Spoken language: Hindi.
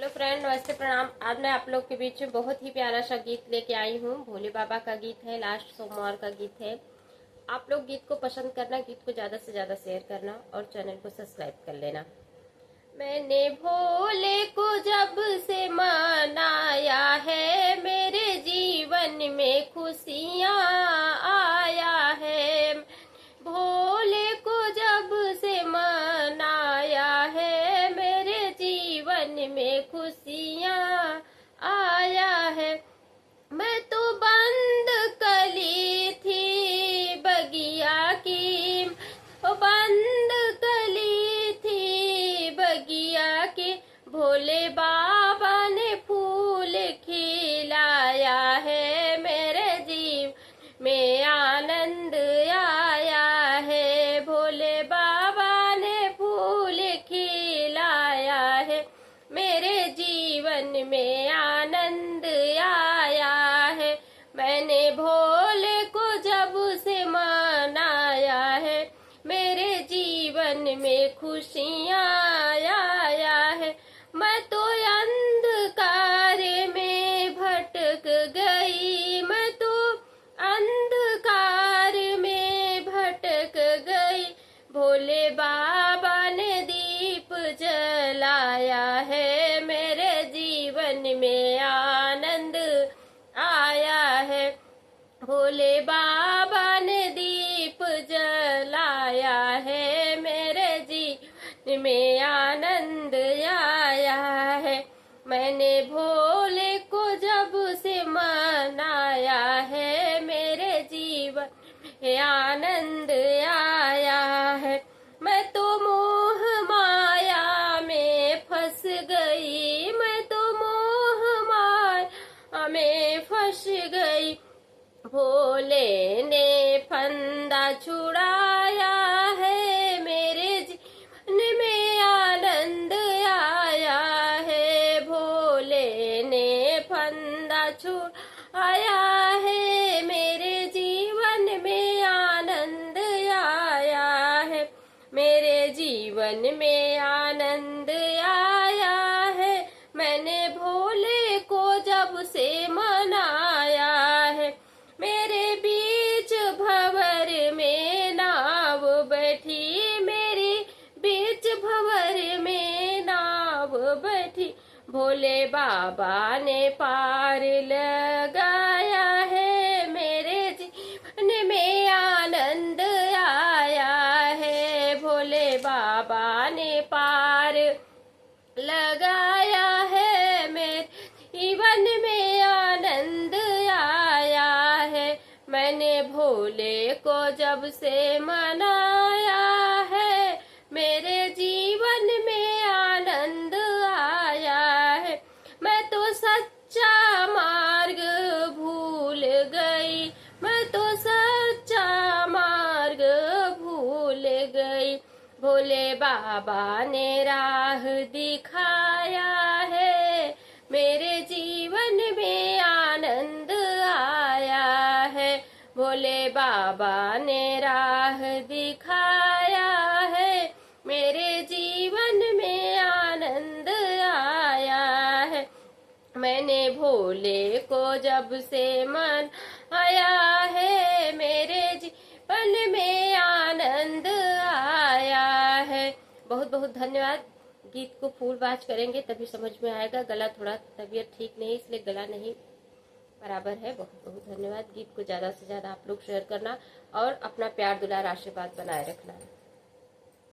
हेलो फ्रेंड, नमस्ते, प्रणाम। आज मैं आप लोग के बीच में बहुत ही प्यारा सा गीत लेके आई हूँ। भोले बाबा का गीत है, लास्ट सोमवार का गीत है। आप लोग गीत को पसंद करना, गीत को ज्यादा से ज्यादा शेयर करना और चैनल को सब्सक्राइब कर लेना। मैंने भोले को जब से मनाया है, मेरे जीवन में खुशियाँ आया है। भोले को जब से मनाया है, मेरे जीवन में खुशियाँ आया है। मैं तो बंद कली थी बगिया की, ओ बंद कली थी बगिया की, भोले बाबा ने फूल खिलाया है। मेरे जीव में आनंद आया है, भोले बाबा ने फूल खिलाया है। मेरे जीवन में आनंद आया है। मैंने भोले को जब से मनाया है, मेरे जीवन में खुशियाँ आया है। मैं तो अंधकार में भटक गई, मैं तो अंधकार में भटक गई, भोले बाबा ने दीप जलाया है। मेरे जीवन में आनंद आया है, भोले बाबा ने दीप जलाया है। मेरे जीवन में आनंद आया है। मैंने भोले को जब से मनाया है, मेरे जीवन में आनंद आया है। मैं तो मोह माया में फंस गई, मैं तो मोह माया में फंस गई, भोले ने फंदा छुड़ाया है। मेरे जीवन में आनंद आया है, भोले ने फंदा छुड़ाया है। मेरे जीवन में आनंद आया है, मेरे जीवन में आनंद आया है। मैंने भोले को जब से मनाया है, मेरे बीच भंवर में नाव बैठी, मेरी बीच भंवर में नाव बैठी, भोले बाबा ने पार लगाया है। मेरे जीवन में आनंद आया है, भोले बाबा ने पार लगाया है। मेरे जीवन में आनंद आया है। मैंने भोले को जब से मनाया है, मेरे जीवन में आनंद आया है। मैं तो सच्चा मार्ग भूल गई, मैं तो सच्चा मार्ग भूल गई, भोले बाबा ने राह दिखाया है। मेरे जीवन में आनंद आया है, भोले बाबा ने राह दिखाया है। मेरे जीवन में आनंद आया है। मैंने भोले को जब से मनाया है, मेरे जीवन में आनंद आया है। बहुत बहुत धन्यवाद। गीत को फुल वॉच करेंगे तभी समझ में आएगा। गला थोड़ा तबीयत ठीक नहीं, इसलिए गला नहीं बराबर है। बहुत बहुत धन्यवाद। गीत को ज्यादा से ज्यादा आप लोग शेयर करना और अपना प्यार दुलार आशीर्वाद बनाए रखना।